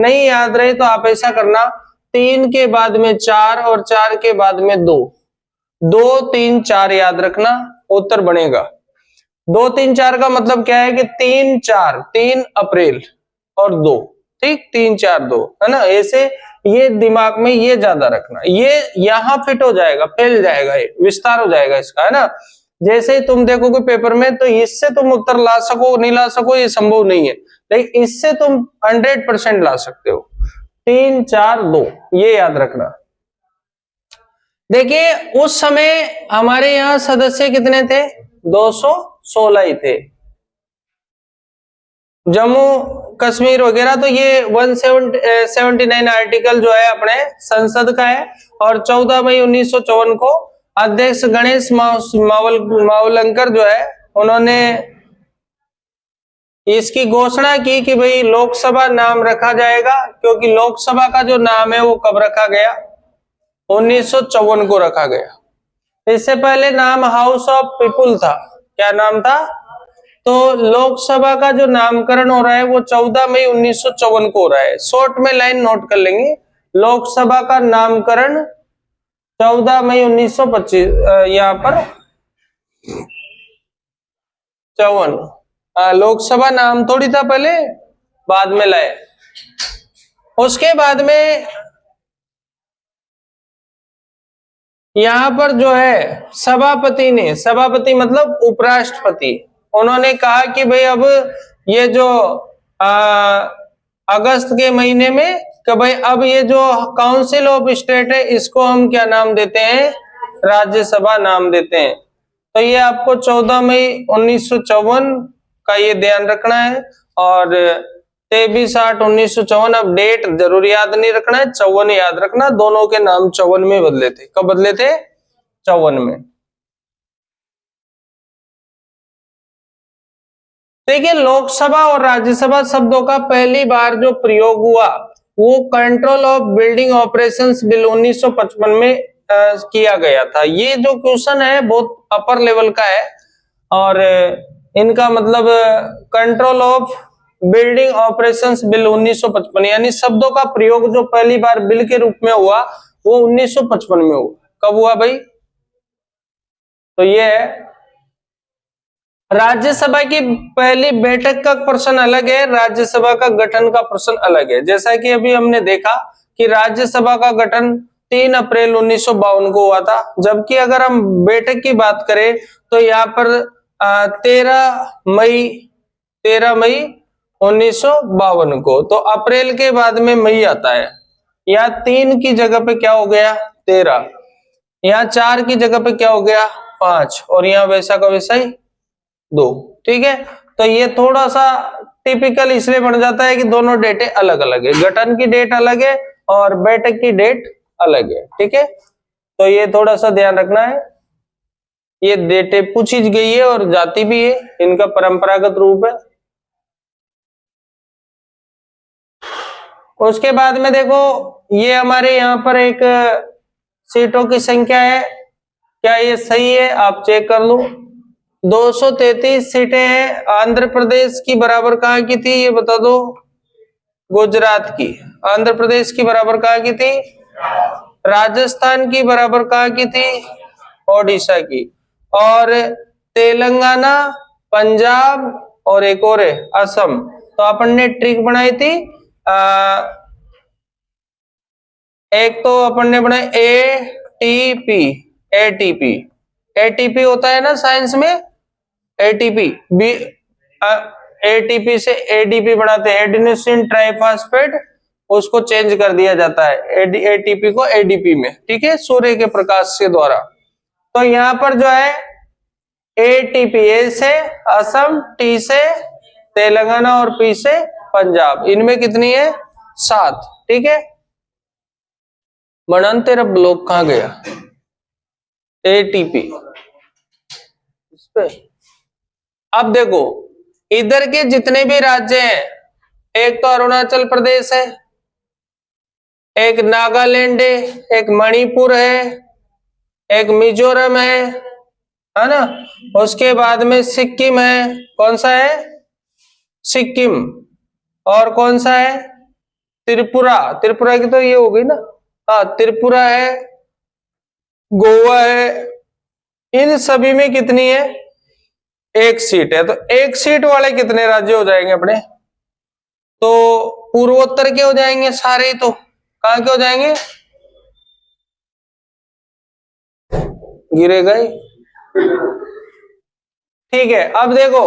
नहीं याद रहे तो आप ऐसा करना, 3 के बाद में 4 और 4 के बाद में 2, 2 3 4 याद रखना, उत्तर बनेगा। 2 3 4 का मतलब क्या है कि 3 4, 3 अप्रैल और 2, ठीक, 3 4 2, है ना। ऐसे ये दिमाग में ये ज्यादा रखना, ये यहां फिट हो जाएगा, फैल जाएगा, ये विस्तार हो जाएगा इसका, है ना। जैसे ही तुम देखोगे पेपर में तो इससे तुम उत्तर ला सको नहीं ला सको ये संभव नहीं है, लेकिन इससे तुम 100% ला सकते हो। 3 4 2 ये याद रखना। देखिए उस समय हमारे यहाँ सदस्य कितने थे, 216 ही थे। जम्मू कश्मीर वगैरह तो ये 179 आर्टिकल जो है अपने संसद का है, और 14 मई 1954 को अध्यक्ष गणेश मावलंकर जो है उन्होंने इसकी घोषणा की कि भाई लोकसभा नाम रखा जाएगा, क्योंकि लोकसभा का जो नाम है वो कब रखा गया, 1954 को रखा गया। इससे पहले नाम हाउस ऑफ पीपुल था। क्या नाम था, तो लोकसभा का जो नामकरण हो रहा है वो 14 मई 1954 को हो रहा है। शॉर्ट में लाइन नोट कर लेंगे, लोकसभा का नामकरण 14 मई 1925, यहाँ पर 54, लोकसभा नाम थोड़ी था पहले, बाद में लाए। उसके बाद में यहां पर जो है सभापति ने, सभापति मतलब उपराष्ट्रपति, उन्होंने कहा कि भाई अब ये जो अगस्त के महीने में कि भाई अब ये जो काउंसिल ऑफ स्टेट है इसको हम क्या नाम देते हैं, राज्यसभा नाम देते हैं। तो ये आपको 14 मई 1954 का ये ध्यान रखना है, और 23/8/1954, अब डेट जरूर याद नहीं रखना है, 54 याद रखना। दोनों के नाम 54 में बदले थे। कब बदले थे, 54 में। देखिए लोकसभा और राज्यसभा शब्दों का पहली बार जो प्रयोग हुआ वो control of building operations bill 1955 में किया गया था। ये जो क्वेश्चन है बहुत अपर लेवल का है, और इनका मतलब control of building operations bill 1955, यानी शब्दों का प्रयोग जो पहली बार बिल के रूप में हुआ वो 1955 में हुआ। कब हुआ भाई, तो ये है। राज्यसभा की पहली बैठक का प्रश्न अलग है, राज्यसभा का गठन का प्रश्न अलग है। जैसा कि अभी हमने देखा कि राज्यसभा का गठन 3 अप्रैल 1952 को हुआ था, जबकि अगर हम बैठक की बात करें तो यहाँ पर 13 मई 1952 को। तो अप्रैल के बाद में मई आता है। यहाँ 3 की जगह पे क्या हो गया, 13, यहाँ 4 की जगह पे क्या हो गया, 5, और यहाँ वैसा का वैसा ही 2, ठीक है। तो ये थोड़ा सा टिपिकल इसलिए बन जाता है कि दोनों डेटें अलग अलग है, गठन की डेट अलग है और बैठक की डेट अलग है, ठीक है। तो ये थोड़ा सा ध्यान रखना है, ये डेटें पूछी गई है और जाती भी है, इनका परंपरागत रूप है। उसके बाद में देखो ये हमारे यहाँ पर एक सीटों की संख्या है, क्या ये सही है, आप चेक कर लो। 233 सीटें हैं। आंध्र प्रदेश की बराबर कहाँ की थी ये बता दो, गुजरात की। आंध्र प्रदेश की बराबर कहाँ की थी, राजस्थान की बराबर कहाँ की थी, ओडिशा की। और तेलंगाना, पंजाब और एक और है असम। तो अपन ने ट्रिक बनाई थी, एक तो अपन ने बनाई एटीपी, एटीपी, एटीपी होता है ना साइंस में, एटीपी बी, एटीपी से एडीपी बनाते हैं, एडिनोसिन ट्राइफॉस्फेट, उसको चेंज कर दिया जाता है एटीपी को एडीपी में, ठीक है, सूर्य के प्रकाश के द्वारा। तो यहाँ पर जो है एटीपी, ए से असम, टी से तेलंगाना और पी से पंजाब, इनमें कितनी है, 7, ठीक है। मनन तेरा ब्लॉक कहाँ गया, एटीपी इस पे। अब देखो इधर के जितने भी राज्य हैं, एक तो अरुणाचल प्रदेश है, एक नागालैंड है, एक मणिपुर है, एक मिजोरम है ना। उसके बाद में सिक्किम है, कौन सा है, सिक्किम, और कौन सा है, त्रिपुरा, त्रिपुरा की तो ये हो गई ना, हाँ त्रिपुरा है, गोवा है, इन सभी में कितनी है, एक सीट है। तो एक सीट वाले कितने राज्य हो जाएंगे अपने, तो पूर्वोत्तर के हो जाएंगे सारे, तो कहां के हो जाएंगे, गिरे गए। ठीक है, अब देखो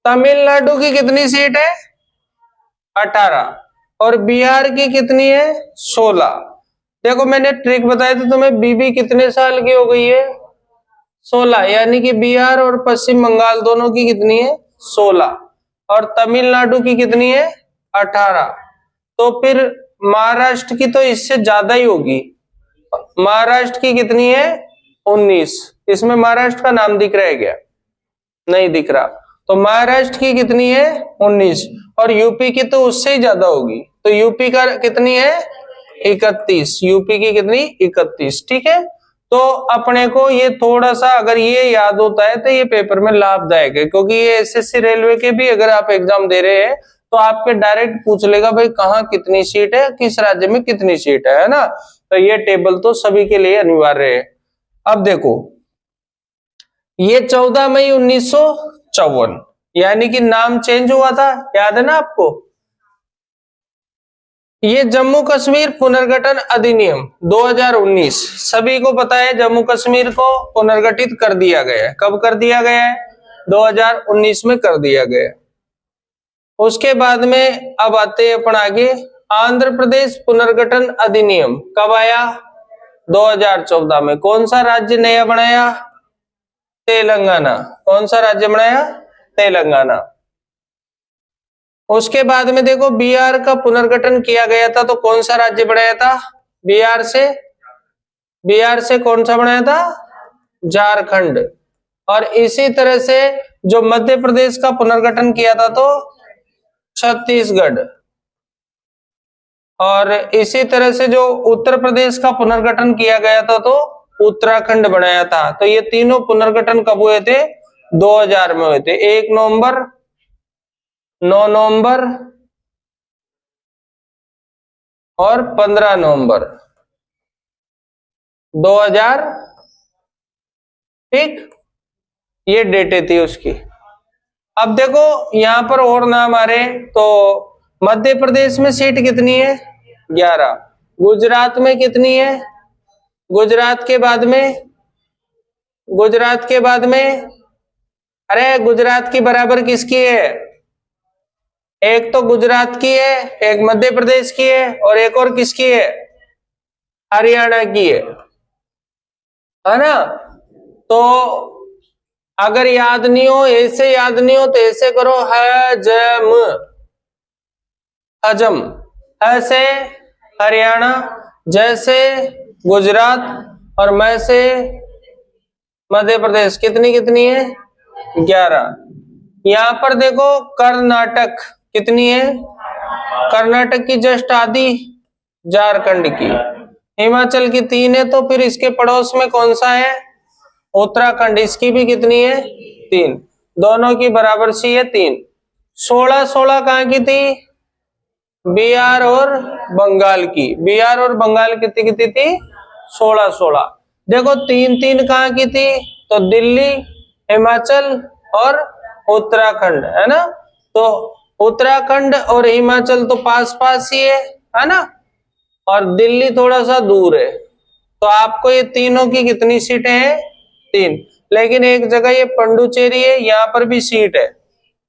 तमिलनाडु की कितनी सीट है, 18, और बिहार की कितनी है, 16। देखो मैंने ट्रिक बताई थी तुम्हें, बीबी कितने साल की हो गई है, 16, यानी कि बिहार और पश्चिम बंगाल दोनों की कितनी है, 16, और तमिलनाडु की कितनी है, 18। तो फिर महाराष्ट्र की तो इससे ज्यादा ही होगी, महाराष्ट्र की कितनी है, 19। इसमें महाराष्ट्र का नाम दिख रहा है क्या, नहीं दिख रहा, तो महाराष्ट्र की कितनी है, 19, और यूपी की तो उससे ही ज्यादा होगी, तो यूपी का कितनी है, 31, यूपी की कितनी, 31। ठीक है, तो अपने को ये थोड़ा सा अगर ये याद होता है तो ये पेपर में लाभदायक है, क्योंकि ये एसएससी रेलवे के भी अगर आप एग्जाम दे रहे हैं तो आपके डायरेक्ट पूछ लेगा भाई कहाँ कितनी सीट है, किस राज्य में कितनी सीट है ना, तो ये टेबल तो सभी के लिए अनिवार्य है। अब देखो ये 14 मई 1954, यानी कि नाम चेंज हुआ था, याद है ना आपको। ये जम्मू कश्मीर पुनर्गठन अधिनियम 2019, सभी को पता है जम्मू कश्मीर को पुनर्गठित कर दिया गया है। कब कर दिया गया है, 2019 में कर दिया गया है। उसके बाद में अब आते हैं अपन आगे, आंध्र प्रदेश पुनर्गठन अधिनियम कब आया, 2014 में। कौन सा राज्य नया बनाया, तेलंगाना। कौन सा राज्य बनाया, तेलंगाना। उसके बाद में देखो बिहार का पुनर्गठन किया गया था, तो कौन सा राज्य बनाया था, बिहार से, बिहार से कौन सा बनाया था, झारखंड। और इसी तरह से जो मध्य प्रदेश का पुनर्गठन किया था तो छत्तीसगढ़, और इसी तरह से जो उत्तर प्रदेश का पुनर्गठन किया गया था तो उत्तराखंड बनाया था। तो ये तीनों पुनर्गठन कब हुए थे, 2000 में हुए थे, 1 नवंबर, 9 नवंबर और 15 नवंबर 2000। ठीक, ये डेटें थी उसकी। अब देखो यहां पर और नाम आ रहे, तो मध्य प्रदेश में सीट कितनी है, 11। गुजरात में कितनी है, गुजरात के बाद में, गुजरात के बाद में, अरे गुजरात की बराबर किसकी है, एक तो गुजरात की है, एक मध्य प्रदेश की है, और एक और किसकी है, हरियाणा की है ना। तो अगर याद नहीं हो, ऐसे याद नहीं हो तो ऐसे करो, हजम, हजम, ऐसे हरियाणा, जैसे गुजरात, और मैं से मध्य प्रदेश। कितनी कितनी है, 11। यहां पर देखो कर्नाटक कितनी है, कर्नाटक की जस्ट आधी, झारखंड की, हिमाचल की 3 है, तो फिर इसके पड़ोस में कौन सा है, उत्तराखंड, इसकी भी कितनी है, 3, दोनों की बराबर सी है 3। 16-16 कहाँ की थी, बिहार और बंगाल की, बिहार और बंगाल कितनी कितनी थी, 16-16। देखो 3-3 कहाँ की थी, तो दिल्ली, हिमाचल और उत्तराखंड, है ना। तो उत्तराखंड और हिमाचल तो पास पास ही है ना, और दिल्ली थोड़ा सा दूर है। तो आपको ये तीनों की कितनी सीटें हैं, 3। लेकिन एक जगह ये पंडुचेरी है, यहाँ पर भी सीट है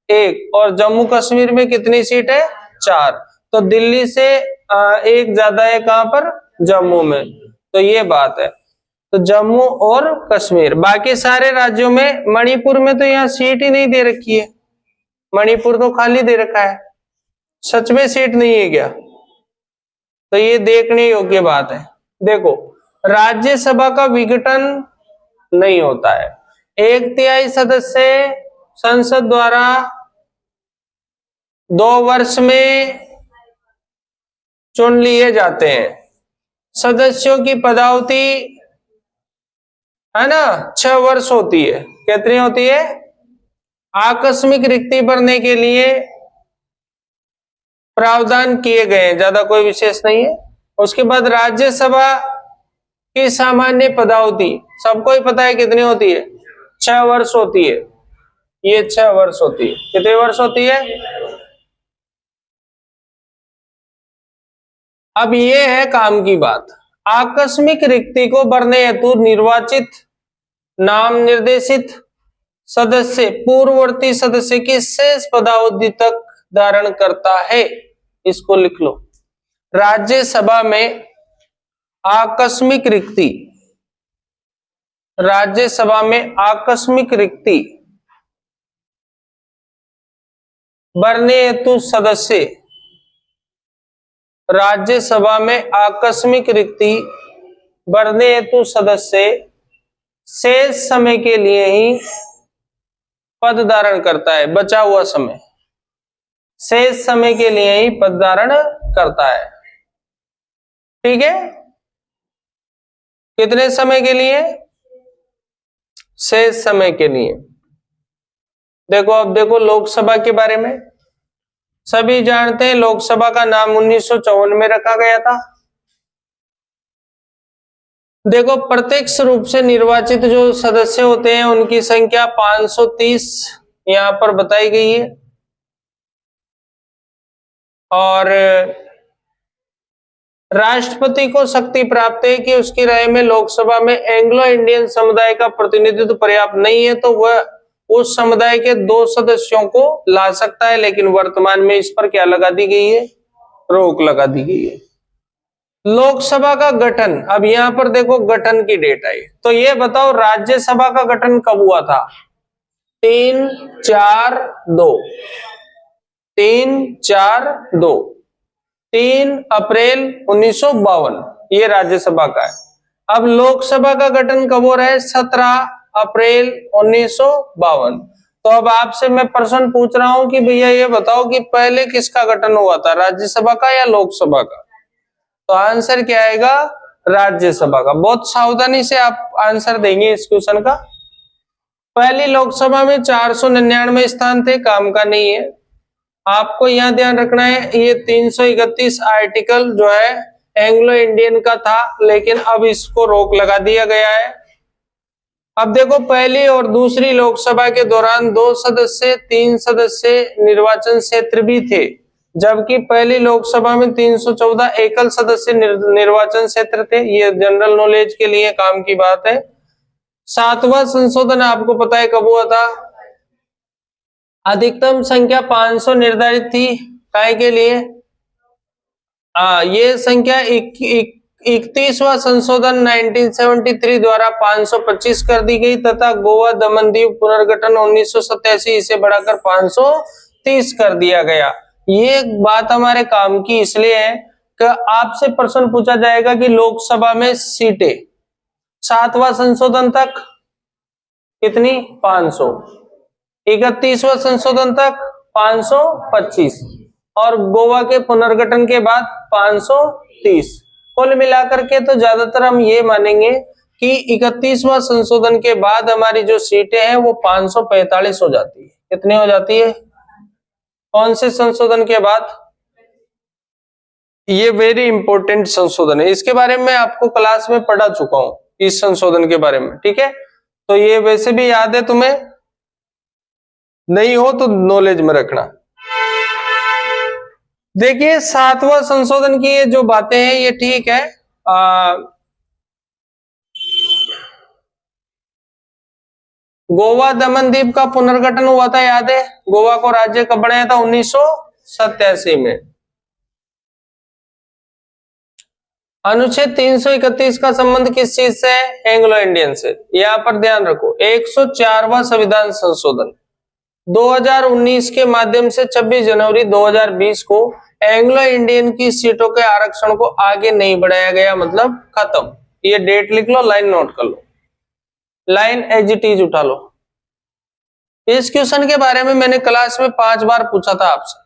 1, और जम्मू कश्मीर में कितनी सीट है, 4। तो दिल्ली से एक ज्यादा है कहां पर, जम्मू में। तो ये बात है, तो जम्मू और कश्मीर। बाकी सारे राज्यों में, मणिपुर में तो यहाँ सीट ही नहीं दे रखी है, मणिपुर तो खाली दे रखा है, सच में सीट नहीं है क्या, तो ये देखने योग्य बात है। देखो राज्यसभा का विघटन नहीं होता है, 1/3 सदस्य संसद द्वारा 2 वर्ष में चुन लिए जाते हैं। सदस्यों की पदावधि है ना 6 वर्ष होती है। कितनी होती है, आकस्मिक रिक्ति भरने के लिए प्रावधान किए गए हैं, ज्यादा कोई विशेष नहीं है। उसके बाद राज्यसभा की सामान्य पदावधि सबको ही पता है कितनी होती है, 6 वर्ष होती है। ये 6 वर्ष होती है। कितने वर्ष होती है? अब ये है काम की बात। आकस्मिक रिक्ति को भरने हेतु निर्वाचित नाम निर्देशित सदस्य पूर्ववर्ती सदस्य की शेष पदावधि तक धारण करता है। इसको लिख लो। राज्यसभा में आकस्मिक रिक्ति, राज्यसभा में आकस्मिक रिक्ति भरने हेतु सदस्य, राज्यसभा में आकस्मिक रिक्ति भरने हेतु सदस्य शेष समय के लिए ही पद धारण करता है। बचा हुआ समय, शेष समय के लिए ही पद धारण करता है। ठीक है, कितने समय के लिए? शेष समय के लिए। देखो, अब देखो लोकसभा के बारे में। सभी जानते हैं लोकसभा का नाम 1954 में रखा गया था। देखो, प्रत्यक्ष रूप से निर्वाचित जो सदस्य होते हैं उनकी संख्या 530 यहां पर बताई गई है। और राष्ट्रपति को शक्ति प्राप्त है कि उसकी राय में लोकसभा में एंग्लो इंडियन समुदाय का प्रतिनिधित्व पर्याप्त नहीं है तो वह उस समुदाय के 2 सदस्यों को ला सकता है, लेकिन वर्तमान में इस पर क्या लगा दी गई है? रोक लगा दी गई है। लोकसभा का गठन, अब यहां पर देखो गठन की डेट आई, तो ये बताओ राज्यसभा का गठन कब हुआ था? 3-4-2 3-4-2 3 अप्रैल 1952 ये राज्यसभा का है। अब लोकसभा का गठन कब हो रहा है? 17 अप्रैल 1952। तो अब आपसे मैं प्रश्न पूछ रहा हूं कि भैया ये बताओ कि पहले किसका गठन हुआ था, राज्यसभा का या लोकसभा का? तो आंसर क्या आएगा? राज्यसभा का। बहुत सावधानी से आप आंसर देंगे इस क्वेश्चन का। पहली लोकसभा में 499 स्थान थे, काम का नहीं है। आपको यहां ध्यान रखना है ये 331 आर्टिकल जो है एंग्लो इंडियन का था, लेकिन अब इसको रोक लगा दिया गया है। अब देखो, पहली और दूसरी लोकसभा के दौरान 2 सदस्य 3 सदस्य निर्वाचन क्षेत्र भी थे, जबकि पहली लोकसभा में 314 एकल सदस्य निर्वाचन क्षेत्र थे। ये जनरल नॉलेज के लिए काम की बात है। 7वां संशोधन आपको पता है कब हुआ था? अधिकतम संख्या 500 निर्धारित थी, काय के लिए? ये संख्या 31वां संशोधन 1973 द्वारा 525 कर दी गई तथा गोवा दमन दीव पुनर्गठन 1987 इसे बढ़ाकर 530 कर दिया गया। ये बात हमारे काम की इसलिए है कि आपसे प्रश्न पूछा जाएगा कि लोकसभा में सीटें 7वां संशोधन तक कितनी? 500। 31वां संशोधन तक 525 और गोवा के पुनर्गठन के बाद 530। कुल मिलाकर के तो ज्यादातर हम ये मानेंगे कि 31वां संशोधन के बाद हमारी जो सीटें हैं वो 545 हो जाती है। कितनी हो जाती है? कौन से संशोधन के बाद? ये वेरी इंपॉर्टेंट संशोधन है, इसके बारे में आपको क्लास में पढ़ा चुका हूं इस संशोधन के बारे में। ठीक है, तो ये वैसे भी याद है, तुम्हें नहीं हो तो नॉलेज में रखना। देखिए, 7वां संशोधन की ये जो बातें हैं ये ठीक है। गोवा दमन दीप का पुनर्गठन हुआ था, याद है? गोवा को राज्य कब बनाया था? 1987 में। अनुच्छेद 331 का संबंध किस चीज से है? एंग्लो इंडियन से। यहां पर ध्यान रखो। 104वां संविधान संशोधन 2019 के माध्यम से 26 जनवरी 2020 को एंग्लो इंडियन की सीटों के आरक्षण को आगे नहीं बढ़ाया गया, मतलब खत्म। ये डेट लिख लो, लाइन नोट कर लो, लाइन एज इट इज उठा लो। इस क्वेश्चन के बारे में मैंने क्लास में 5 बार पूछा था आपसे।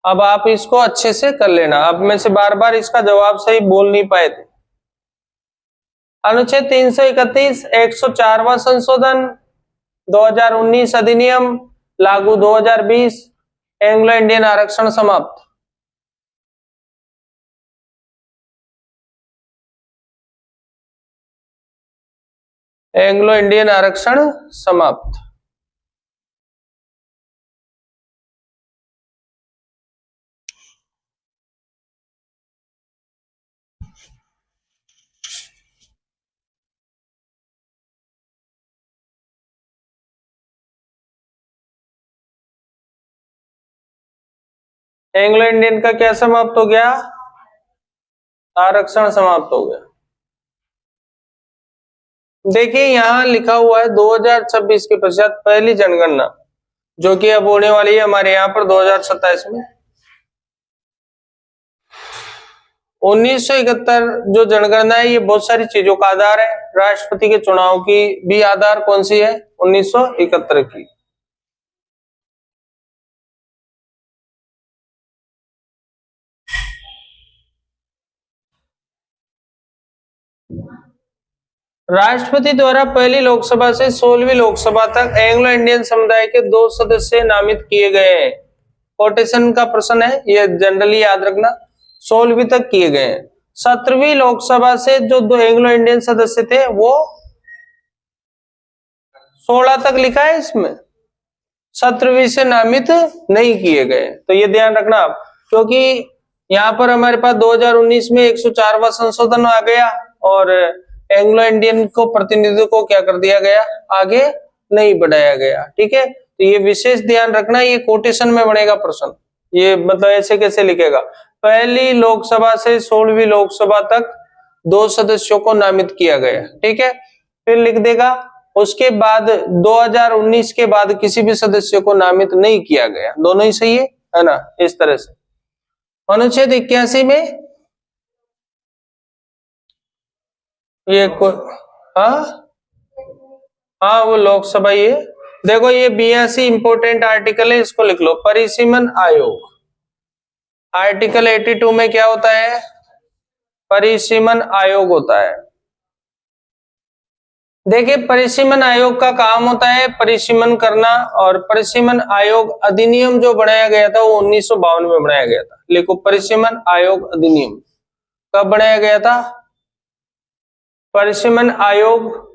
अब आप इसको अच्छे से कर लेना। अब में से बार बार इसका जवाब सही बोल नहीं पाए थे। अनुच्छेद 331 104वां संशोधन 2019 अधिनियम लागू 2020 एंग्लो इंडियन आरक्षण समाप्त। एंग्लो इंडियन आरक्षण समाप्त। एंग्लो इंडियन का क्या समाप्त हो गया? आरक्षण समाप्त हो गया। देखिए यहां लिखा हुआ है 2026 के पश्चात पहली जनगणना, जो कि अब होने वाली है हमारे यहाँ पर 2027 में। 1971 जो जनगणना है ये बहुत सारी चीजों का आधार है। राष्ट्रपति के चुनाव की भी आधार कौन सी है? 1971 की। राष्ट्रपति द्वारा पहली लोकसभा से 16वीं लोकसभा तक एंग्लो इंडियन समुदाय के 2 सदस्य नामित किए गए हैं। कोटेशन का प्रश्न है, ये जनरली याद रखना। 16वीं तक किए गए हैं। 17वीं लोकसभा से जो 2 एंग्लो इंडियन सदस्य थे वो 16 तक लिखा है इसमें, 17वीं से नामित नहीं किए गए। तो ये ध्यान रखना आप, क्योंकि यहाँ पर हमारे पास 2019 में 104वां संशोधन आ गया और एंग्लो इंडियन को प्रतिनिधित्व को क्या कर दिया गया? आगे नहीं बढ़ाया गया। ठीक है, तो ये विशेष ध्यान रखना, ये कोटेशन में बनेगा प्रश्न। ये मतलब ऐसे कैसे लिखेगा? पहली लोकसभा से 16वीं लोकसभा तक 2 सदस्यों को नामित किया गया। ठीक है, फिर लिख देगा उसके बाद 2019 के बाद किसी भी सदस्य को नामित नहीं किया गया। दोनों ही सही है ना? इस तरह से अनुच्छेद 81 में ये हाँ वो लोकसभा ही है। देखो ये 82 इंपोर्टेंट आर्टिकल है, इसको लिख लो। परिसीमन आयोग, आर्टिकल 82 में क्या होता है? परिसीमन आयोग होता है। देखिए परिसीमन आयोग का काम होता है परिसीमन करना, और परिसीमन आयोग अधिनियम जो बनाया गया था वो 1952 में बनाया गया था। लिखो परिसीमन आयोग अधिनियम कब बनाया गया था? परिसीमन आयोग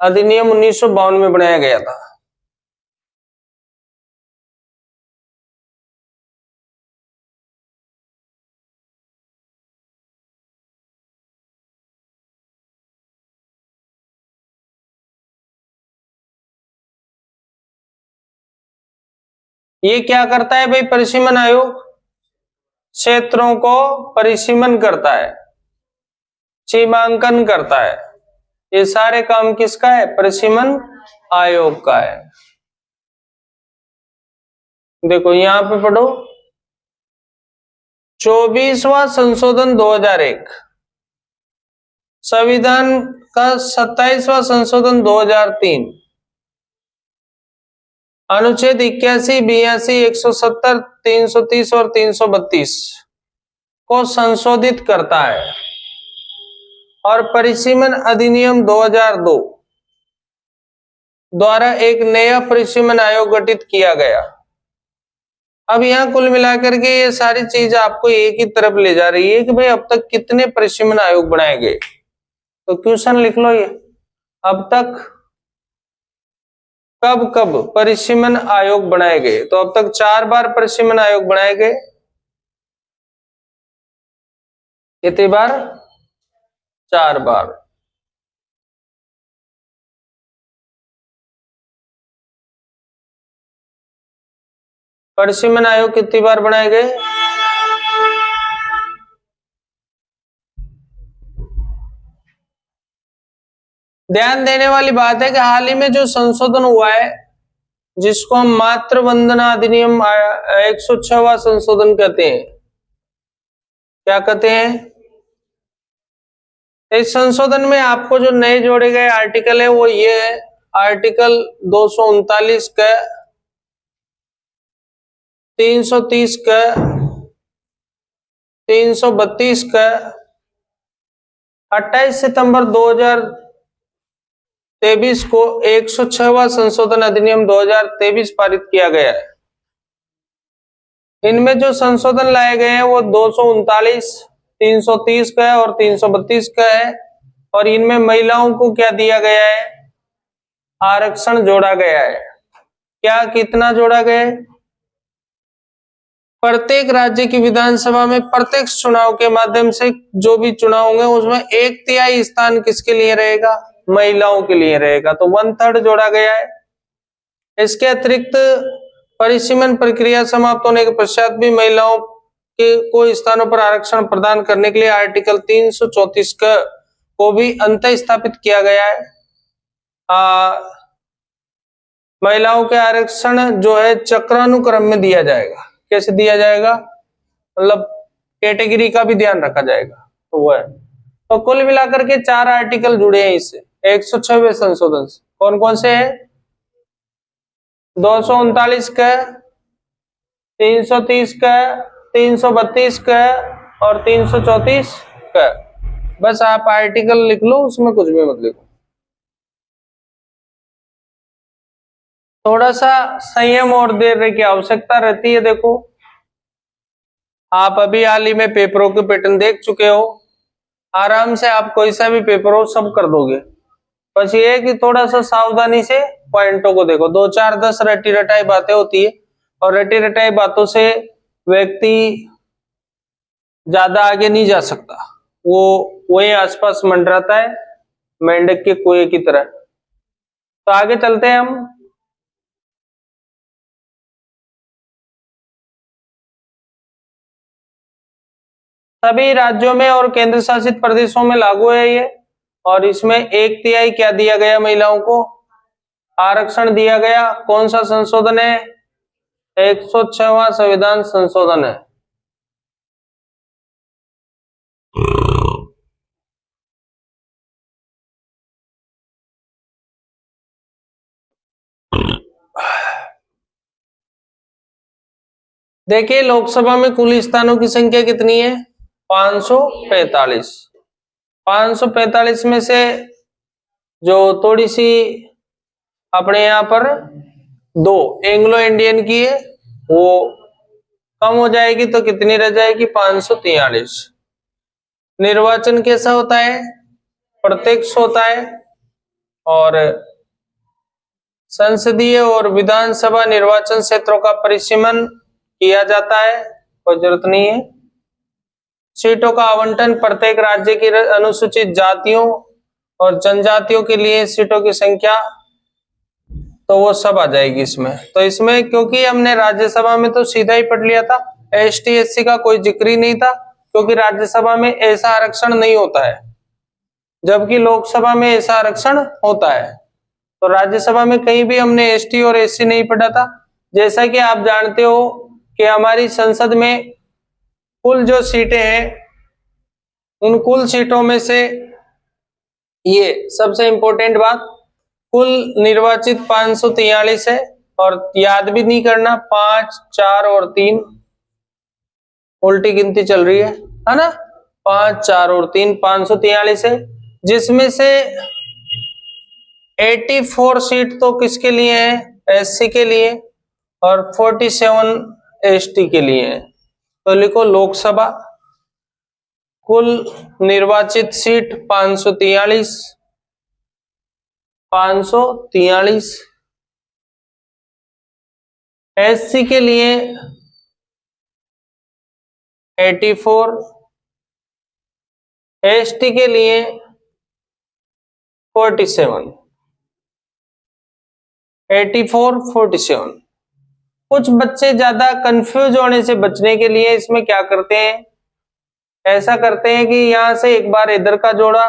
अधिनियम 1952 में बनाया गया था। ये क्या करता है भाई? परिसीमन आयोग क्षेत्रों को परिसीमन करता है, सीमांकन करता है। ये सारे काम किसका है? परिसीमन आयोग का है। देखो यहां पे पढ़ो 24वां संशोधन 2001, संविधान का 27वां संशोधन 2003, अनुच्छेद 81, 82, 170, 330 और 332 को संशोधित करता है, और परिसीमन अधिनियम 2002 द्वारा एक नया परिसीमन आयोग गठित किया गया। अब यहाँ कुल मिलाकर के ये सारी चीज आपको एक ही तरफ ले जा रही है कि भाई अब तक कितने परिसीमन आयोग बनाए गए। तो क्वेश्चन लिख लो ये, अब तक कब कब परिसीमन आयोग बनाए गए? तो अब तक 4 बार परिसीमन आयोग बनाए गए। कितनी बार? 4 बार। परिसीमन आयोग कितनी बार बनाए गए? ध्यान देने वाली बात है कि हाल ही में जो संशोधन हुआ है जिसको हम मातृ वंदना अधिनियम 106वां संशोधन कहते हैं। क्या कहते हैं? इस संशोधन में आपको जो नए जोड़े गए आर्टिकल है वो ये है, आर्टिकल 239 का, 330 का, 332 का, 28 सितंबर 2023 को 106वां संशोधन अधिनियम 2023 पारित किया गया है। इनमें जो संशोधन लाए गए हैं वो 239, 330 का है और 332 का है। और इनमें महिलाओं को क्या दिया गया है, आरक्षण जोड़ा गया है। क्या कितना जोड़ा गया है? प्रत्येक राज्य की विधानसभा में प्रत्यक्ष चुनाव के माध्यम से जो भी चुनाव होंगे उसमें 1/3 स्थान किसके लिए रहेगा, महिलाओं के लिए रहेगा, तो 1/3 जोड़ा गया है। इसके अतिरिक्त परिसीमन प्रक्रिया समाप्त होने के पश्चात भी महिलाओं के को स्थानों पर आरक्षण प्रदान करने के लिए आर्टिकल 334 को भी अंत स्थापित किया गया है। महिलाओं के आरक्षण जो है चक्रानुक्रम में दिया जाएगा। कैसे दिया जाएगा, मतलब कैटेगरी का भी ध्यान रखा जाएगा, तो वो है। तो कुल मिलाकर के 4 आर्टिकल जुड़े हैं इससे 106वें संशोधन से। कौन कौन से हैं? 239 का, 330 का, 332 का और 334 का। बस आप आर्टिकल लिख लो, उसमें कुछ भी मत लिखो। थोड़ा सा संयम और धैर्य की आवश्यकता रहती है। देखो, आप अभी हाल ही में पेपरों के पैटर्न देख चुके हो, आराम से आप कोई सा भी पेपर हो सब कर दोगे। बस ये है कि थोड़ा सा सावधानी से पॉइंटों को देखो। 2 4 10 रटी रटाई बातें होती है और रटी रटाई बातों से व्यक्ति ज्यादा आगे नहीं जा सकता, वो वही आसपास मंडराता है मेंढक के कुएं की तरह। तो आगे चलते हैं हम। सभी राज्यों में और केंद्र शासित प्रदेशों में लागू है ये। और इसमें 1/3 क्या दिया गया, महिलाओं को आरक्षण दिया गया। कौन सा संशोधन है? 106वां संविधान संशोधन है। देखिए, लोकसभा में कुल स्थानों की संख्या कितनी है? 545। 545 में से जो थोड़ी सी अपने यहाँ पर 2 एंग्लो इंडियन की है वो कम हो जाएगी, तो कितनी रह जाएगी? 543। निर्वाचन कैसा होता है? प्रत्यक्ष होता है। और संसदीय और विधानसभा निर्वाचन क्षेत्रों का परिसीमन किया जाता है, कोई जरूरत नहीं है। सीटों का आवंटन प्रत्येक राज्य की अनुसूचित जातियों और जनजातियों के लिए सीटों की संख्या, तो वो सब आ जाएगी इसमें। तो इसमें क्योंकि हमने राज्यसभा में तो सीधा ही पढ़ लिया था, ST SC का कोई जिक्र ही नहीं था, क्योंकि राज्यसभा में ऐसा आरक्षण नहीं होता है, जबकि लोकसभा में ऐसा आरक्षण होता है। तो राज्यसभा में कहीं भी हमने ST और SC नहीं पढ़ा था। जैसा कि आप जानते हो कि हमारी संसद में कुल जो सीटें हैं, उन कुल सीटों में से ये सबसे इंपॉर्टेंट बात, कुल निर्वाचित 543 है। और याद भी नहीं करना, 5 4 और 3 उल्टी गिनती चल रही है ना। 5 4 और 3 543 है, जिसमें से 84 सीट तो किसके लिए है? SC के लिए, और 47 ST के लिए है। तो लिखो, लोकसभा कुल निर्वाचित सीट 543, 543। SC के लिए 84, ST के लिए 47। 84 47। कुछ बच्चे ज्यादा कंफ्यूज होने से बचने के लिए इसमें क्या करते हैं, ऐसा करते हैं कि यहां से एक बार इधर का जोड़ा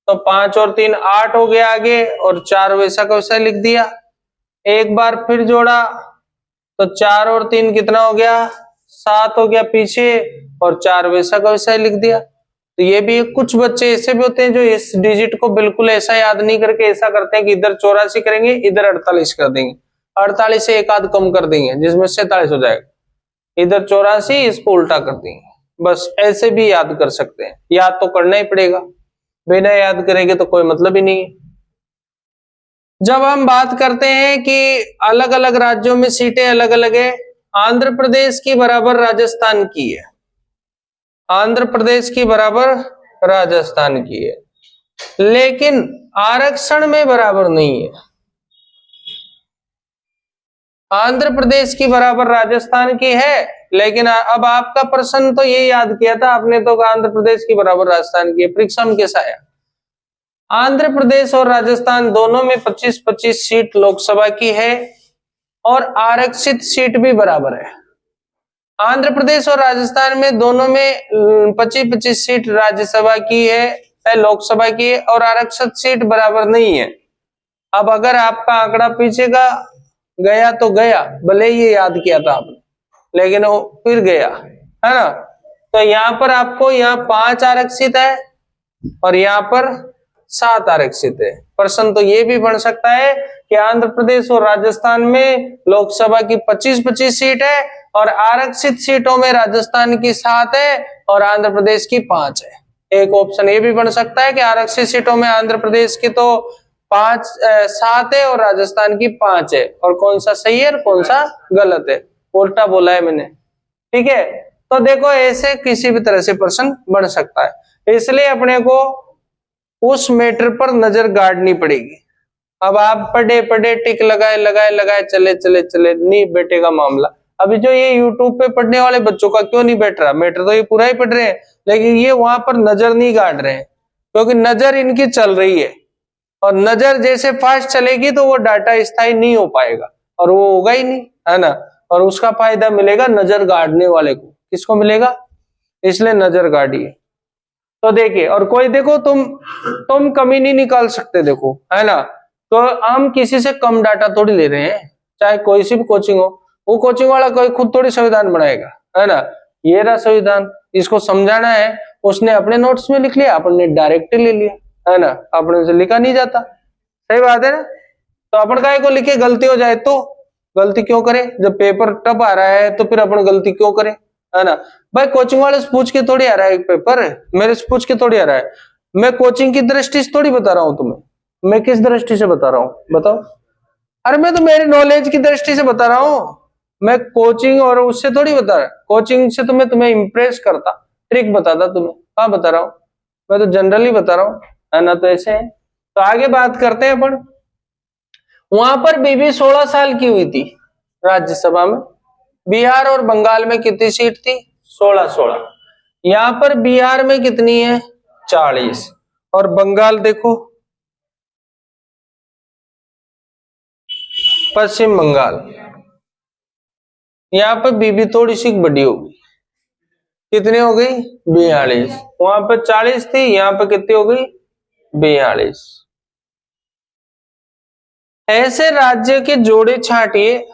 तो 5 और 3 8 हो गया आगे, और 4 वैसा का वैसा लिख दिया। एक बार फिर जोड़ा तो 4 और 3 कितना हो गया? 7 हो गया पीछे, और 4 वैसा का वैसा लिख दिया। तो ये भी कुछ बच्चे ऐसे भी होते हैं जो इस डिजिट को बिल्कुल ऐसा याद नहीं करके ऐसा करते हैं कि इधर 84 करेंगे, इधर 48 कर देंगे, 48 से एक आध कम कर देंगे जिसमें 47 हो जाएगा, इधर 84 इसको उल्टा कर देंगे। बस ऐसे भी याद कर सकते हैं, याद तो करना ही पड़ेगा, बिना याद करेंगे तो कोई मतलब ही नहीं है। जब हम बात करते हैं कि अलग अलग राज्यों में सीटें अलग अलग है, आंध्र प्रदेश की बराबर राजस्थान की है, आंध्र प्रदेश की बराबर राजस्थान की है, लेकिन आरक्षण में बराबर नहीं है। आंध्र प्रदेश की बराबर राजस्थान की है, लेकिन अब आपका प्रश्न तो ये याद किया था आपने, तो आंध्र प्रदेश की बराबर राजस्थान की है। परीक्षा में कैसा आया? आंध्र प्रदेश और राजस्थान दोनों में 25-25 सीट लोकसभा की है और आरक्षित सीट भी बराबर है। आंध्र प्रदेश और राजस्थान में दोनों में 25-25 सीट राज्यसभा की है, लोकसभा की है, और आरक्षित सीट बराबर नहीं है। अब अगर आपका आंकड़ा पीछे का गया तो गया, भले ये याद किया था आपने, लेकिन वो फिर गया, है ना। तो यहाँ पर आपको यहाँ 5 आरक्षित है और यहाँ पर 7 आरक्षित है। प्रश्न तो ये भी बन सकता है कि आंध्र प्रदेश और राजस्थान में लोकसभा की 25-25 सीट है और आरक्षित सीटों में राजस्थान की 7 है और आंध्र प्रदेश की 5 है। एक ऑप्शन ये भी बन सकता है कि आरक्षित सीटों में आंध्र प्रदेश की तो 7 है और राजस्थान की 5 है, और कौन सा सही है और कौन सा गलत है, उल्टा बोला है मैंने, ठीक है। तो देखो ऐसे किसी भी तरह से प्रश्न बन सकता है, इसलिए अपने को उस मैटर पर नजर गाड़नी पड़ेगी। अब आप पढ़े टिक लगाए चले नहीं बैठेगा मामला। अभी जो ये यूट्यूब पे पढ़ने वाले बच्चों का क्यों नहीं बैठ रहा, मैटर तो ये पूरा ही पढ़ रहे हैं, लेकिन ये वहां पर नजर नहीं गाड़ रहे हैं, क्योंकि नजर इनकी चल रही है, और नजर जैसे फास्ट चलेगी तो वो डाटा स्थायी नहीं हो पाएगा, और वो होगा ही नहीं, है ना। और उसका फायदा मिलेगा नजर गाड़ने वाले को, किसको मिलेगा, इसलिए नजर गाड़िए। तो देखिए, और कोई देखो तुम कमी नहीं निकाल सकते, देखो, है ना। तो हम किसी से कम डाटा थोड़ी ले रहे हैं, चाहे कोई सी भी कोचिंग हो, वो कोचिंग वाला कोई खुद थोड़ी संविधान बनाएगा, है ना। ये रहा संविधान, इसको समझाना है, उसने अपने नोट्स में लिख लिया, अपने डायरेक्ट ले लिया, है ना, अपने से लिखा नहीं जाता, सही बात है ना। तो अपन काय को लिखे, गलती हो जाए तो गलती क्यों करे, जब पेपर टफ आ रहा है तो फिर अपन गलती क्यों करें, है ना। भाई कोचिंग वाले से पूछ के थोड़ी आ रहा है पेपर, मेरे से पूछ के थोड़ी आ रहा है, मैं कोचिंग की दृष्टि से थोड़ी बता रहा हूं तुम्हें, मैं किस दृष्टि से बता रहा हूं बताओ। अरे मैं तो मेरे नॉलेज की दृष्टि से बता रहा हूं, मैं कोचिंग और उससे थोड़ी बता रहा, कोचिंग से तुम्हें इम्प्रेस करता, ट्रिक बताता तुम्हें, कहाँ बता रहा हूं, मैं तो जनरली बता रहा हूँ, है ना। तो ऐसे है, तो आगे बात करते हैं अपन। वहां पर बीबी 16 साल की हुई थी राज्यसभा में, बिहार और बंगाल में कितनी सीट थी, 16-16। यहां पर बिहार में कितनी है, 40, और बंगाल देखो पश्चिम बंगाल, यहाँ पर बीबी थोड़ी सी बड़ी होगी, कितनी हो गई, 42। वहां पर 40 थी, यहाँ पर कितनी हो गई, 42। ऐसे राज्य के जोड़े छांटिए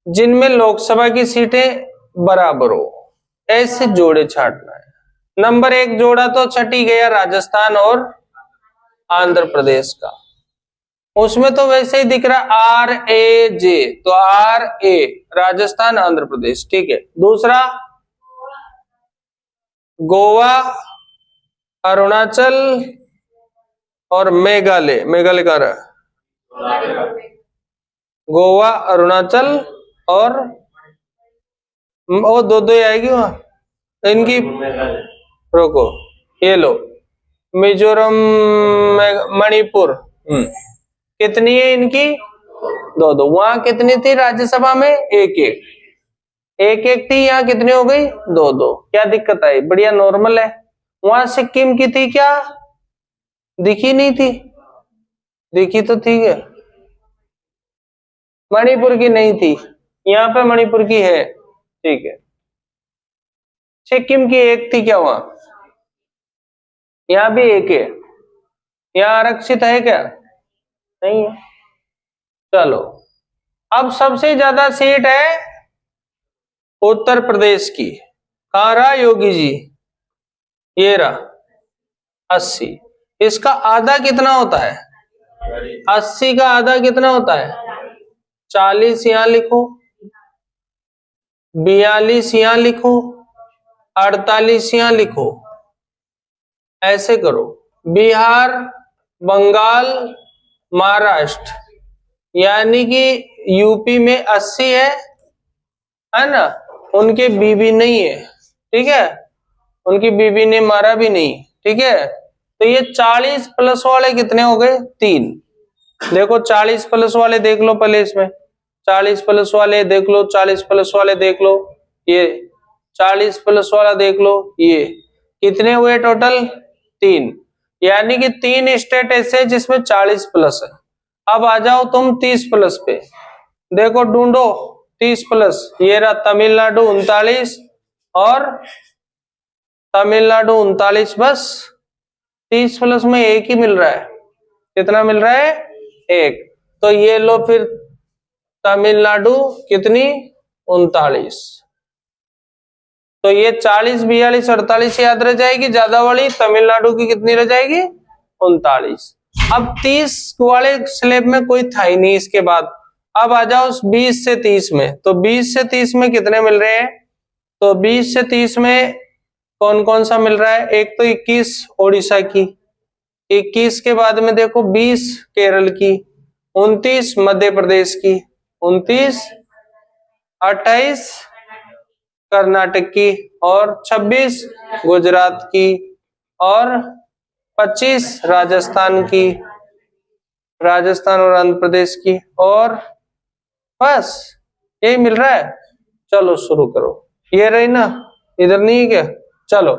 जिनमें लोकसभा की सीटें बराबर हो, ऐसे जोड़े छांटना है। नंबर 1 जोड़ा तो छटी गया राजस्थान और आंध्र प्रदेश का, उसमें तो वैसे ही दिख रहा RAJ, तो RA राजस्थान आंध्र प्रदेश, ठीक है। दूसरा गोवा, अरुणाचल और मेघालय, मेघालय का रहा, गोवा, अरुणाचल और वो दो ही आएगी वहां इनकी, रोको, ये लो, मिजोरम, मणिपुर, कितनी है इनकी, 2-2। वहां कितनी थी राज्यसभा में, 1-1 थी, यहाँ कितनी हो गई, 2-2। क्या दिक्कत आई, बढ़िया नॉर्मल है। वहां सिक्किम की थी क्या, दिखी नहीं थी, दिखी तो थी क्या, मणिपुर की नहीं थी, यहाँ पे मणिपुर की है, ठीक है। सिक्किम की 1 थी क्या वहां, यहाँ भी 1 है, यहाँ आरक्षित है क्या, नहीं है। चलो, अब सबसे ज्यादा सीट है उत्तर प्रदेश की, कहां रहा योगी जी, ये रहा 80। इसका आधा कितना होता है, 80 का आधा कितना होता है, 40 यहां लिखो, 42 यहां लिखो, 48 यहां लिखो, ऐसे करो। बिहार, बंगाल, महाराष्ट्र, यानी कि यूपी में 80 है है ना, उनकी बीवी नहीं है, ठीक है, उनकी बीवी ने मारा भी नहीं, ठीक है। तो ये 40 प्लस वाले कितने हो गए? 3। देखो 40 प्लस वाले देख लो पहले, इसमें 40 प्लस वाले देख लो, 40 प्लस वाले देख लो, ये 40 प्लस वाला देख लो, ये कितने हुए टोटल? 3। यानी कि 3 स्टेट ऐसे जिसमें 40 प्लस है। अब आ जाओ तुम 30 प्लस पे, देखो ढूंढो 30 प्लस। ये रहा तमिलनाडु 39 और तमिलनाडु 39, बस 30 प्लस में एक ही मिल रहा है। कितना मिल रहा है? एक। तो ये लो फिर तमिलनाडु कितनी? 39। तो ये 40, 42, 48 याद रह जाएगी, ज्यादा वाली तमिलनाडु की कितनी रह जाएगी? 39। अब 30 वाले स्लैब में कोई था ही नहीं इसके बाद। अब आ जाओ 20 से 30 में, तो 20 से 30 में कितने मिल रहे हैं? तो 20 से 30 में कौन कौन सा मिल रहा है? एक तो 21 ओडिशा की, 21 के बाद में देखो 20 केरल की, 29 मध्य प्रदेश की, 29, 28 कर्नाटक की, और 26 गुजरात की, और 25 राजस्थान की, राजस्थान और आंध्र प्रदेश की, और बस यही मिल रहा है। चलो शुरू करो। ये रही ना, इधर नहीं है क्या? चलो,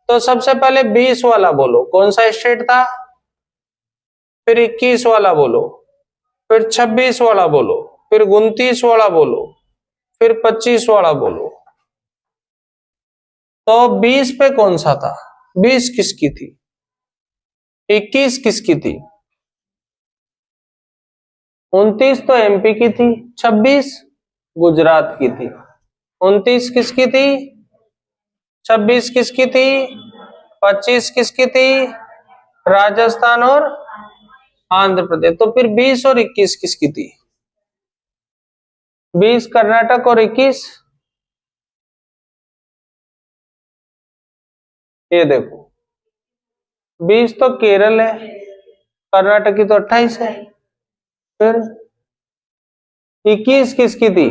तो सबसे पहले 20 वाला बोलो, कौन सा स्टेट था? फिर 21 वाला बोलो, फिर 26 वाला बोलो, फिर 29 वाला बोलो, फिर 25 वाला बोलो। तो 20 पे कौन सा था? 20 किसकी थी? 21 किसकी थी? 29 तो एमपी की थी, 26 गुजरात की थी। 29 किसकी थी? 26 किसकी थी? 25 किसकी थी? राजस्थान और आंध्र प्रदेश। तो फिर 20 और 21 किसकी थी? 20 कर्नाटक और 21, ये देखो 20 तो केरल है, कर्नाटक की तो 28 है। फिर 21 किसकी थी?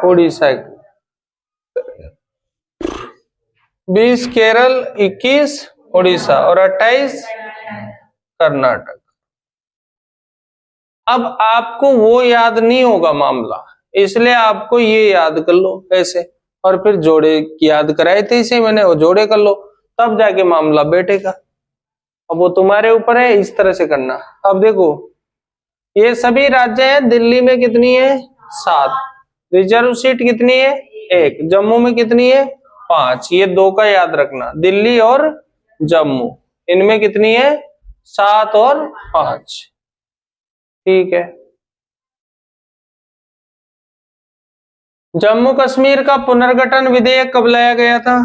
उड़ीसा की। 20 केरल, 21 उड़ीसा और 28 कर्नाटक। अब आपको वो याद नहीं होगा मामला, इसलिए आपको ये याद कर लो ऐसे, और फिर जोड़े याद कराए थे इसे मैंने, वो जोड़े कर लो, तब जाके मामला बैठेगा। अब वो तुम्हारे ऊपर है इस तरह से करना। अब देखो ये सभी राज्य हैं, दिल्ली में कितनी है? 7। रिजर्व सीट कितनी है? 1। जम्मू में कितनी है? 5। ये 2 का याद रखना, दिल्ली और जम्मू, इनमें कितनी है? 7 और 5। ठीक है। जम्मू कश्मीर का पुनर्गठन विधेयक कब लाया गया था?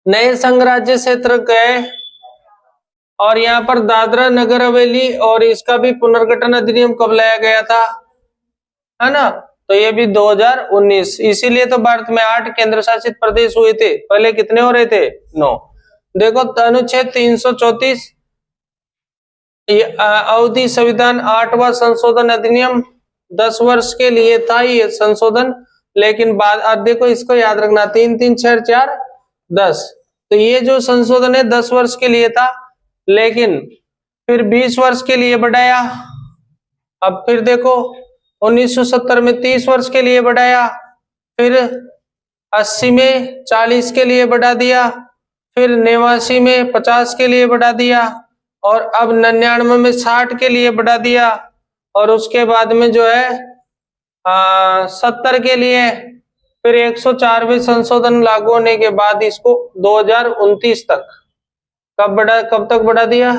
नए संघ राज्य क्षेत्र गए, और यहाँ पर दादरा नगर हवेली और इसका भी पुनर्गठन अधिनियम कब लाया गया था? है ना, तो ये भी 2019। इसीलिए तो भारत में 8 केंद्र शासित प्रदेश हुए थे, पहले कितने हो रहे थे? 9। देखो अनुच्छेद 334 अवधि संविधान 8वां संशोधन अधिनियम 10 वर्ष के लिए था ये संशोधन, लेकिन बाद, अब देखो इसको याद रखना, 3 3 6 4 10। तो ये जो संशोधन है 10 वर्ष के लिए था, लेकिन फिर 20 वर्ष के लिए बढ़ाया। अब फिर देखो 1970 में 30 वर्ष के लिए बढ़ाया, फिर 80 में 40 के लिए बढ़ा दिया, फिर 89 में 50 के लिए बढ़ा दिया, और अब 99 में 60 के लिए बढ़ा दिया, और उसके बाद में जो है 70 के लिए, फिर 104वें संशोधन लागू होने के बाद इसको 2029 तक कब तक बढ़ा दिया?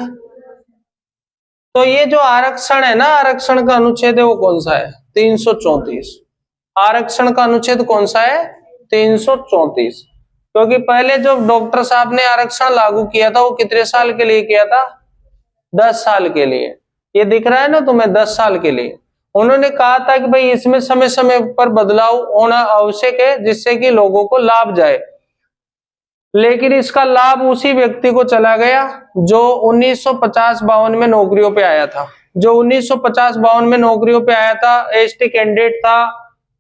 तो ये जो आरक्षण है ना, आरक्षण का अनुच्छेद है वो कौन सा है? 334। आरक्षण का अनुच्छेद कौन सा है? 334। क्योंकि पहले जो डॉक्टर साहब ने आरक्षण लागू किया था वो कितने साल के लिए किया था? 10 साल के लिए। ये दिख रहा है ना तुम्हें, 10 साल के लिए। उन्होंने कहा था कि भाई इसमें समय समय पर बदलाव होना आवश्यक है जिससे कि लोगों को लाभ जाए, लेकिन इसका लाभ उसी व्यक्ति को चला गया जो 1950-52 में नौकरियों पे आया था। जो 1950-52 में नौकरियों पे आया था, एसटी कैंडिडेट था,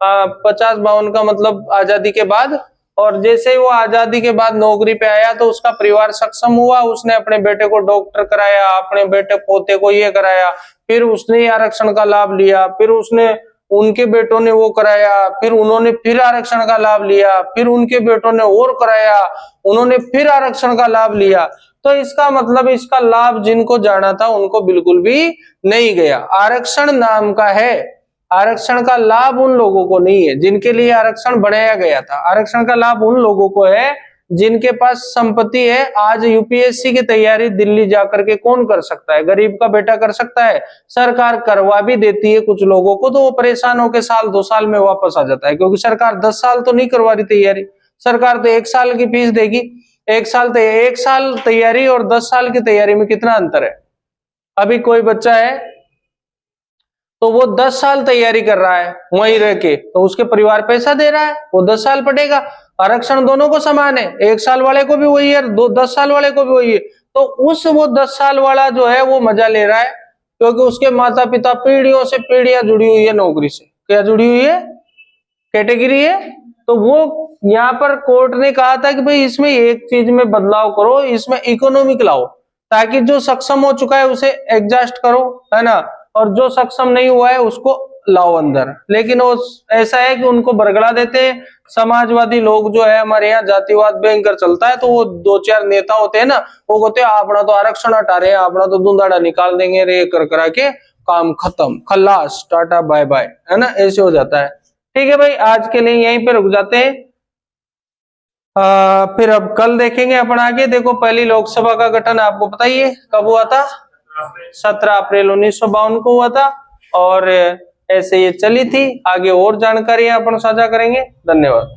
50-52 का मतलब आजादी के बाद। और जैसे ही वो आजादी के बाद नौकरी पे आया तो उसका परिवार सक्षम हुआ, उसने अपने बेटे को डॉक्टर कराया, अपने बेटे पोते को ये कराया, फिर उसने आरक्षण का लाभ लिया, फिर उसने उनके बेटों ने वो कराया, फिर उन्होंने फिर आरक्षण का लाभ लिया, फिर उनके बेटों ने और कराया, उन्होंने फिर आरक्षण का लाभ लिया। तो इसका मतलब इसका लाभ जिनको जाना था उनको बिल्कुल भी नहीं गया। आरक्षण नाम का है, आरक्षण का लाभ उन लोगों को नहीं है जिनके लिए आरक्षण बनाया गया था। आरक्षण का लाभ उन लोगों को है जिनके पास संपत्ति है। आज यूपीएससी की तैयारी दिल्ली जाकर के कौन कर सकता है? गरीब का बेटा कर सकता है। सरकार करवा भी देती है कुछ लोगों को, तो वो परेशान होकर 1-2 साल में वापस आ जाता है, क्योंकि सरकार 10 साल तो नहीं करवा रही तैयारी। सरकार तो 1 साल की फीस देगी। 1 साल तैयारी और 10 साल की तैयारी में कितना अंतर है? अभी कोई बच्चा है तो वो 10 साल तैयारी कर रहा है वहीं रह के, तो उसके परिवार पैसा दे रहा है, वो 10 साल पढ़ेगा। आरक्षण दोनों को समान है, 1 साल वाले को भी वही है, 10 साल वाले को भी वही है। तो वो 10 साल वाला जो है वो मजा ले रहा है, क्योंकि उसके माता पिता पीढ़ियों से पीढ़ियां जुड़ी हुई है नौकरी से। क्या जुड़ी हुई है? कैटेगरी है। तो वो यहाँ पर कोर्ट ने कहा था कि भाई इसमें एक चीज में बदलाव करो, इसमें इकोनॉमिक लाओ, ताकि जो सक्षम हो चुका है उसे एडजस्ट करो, है ना, और जो सक्षम नहीं हुआ है उसको लाओ अंदर। लेकिन वो ऐसा है कि उनको बरगड़ा देते हैं। समाजवादी लोग जो है हमारे यहाँ, जातिवाद भयंकर चलता है, तो वो 2-4 नेता होते हैं ना, वो कहते हैं अपना तो आरक्षण हटा रहे हैं, अपना तो दुंदाड़ा निकाल देंगे, रे कर करा के काम खत्म, खल्लास, टाटा बाय बाय, है ना, ऐसे हो जाता है। ठीक है भाई, आज के लिए यहीं पे रुक जाते हैं। फिर अब कल देखेंगे अपन आगे। देखो, पहली लोकसभा का गठन आपको पता ही है कब हुआ था? 17 अप्रैल 1952 को हुआ था। और ऐसे ये चली थी। आगे और जानकारी अपन साझा करेंगे। धन्यवाद।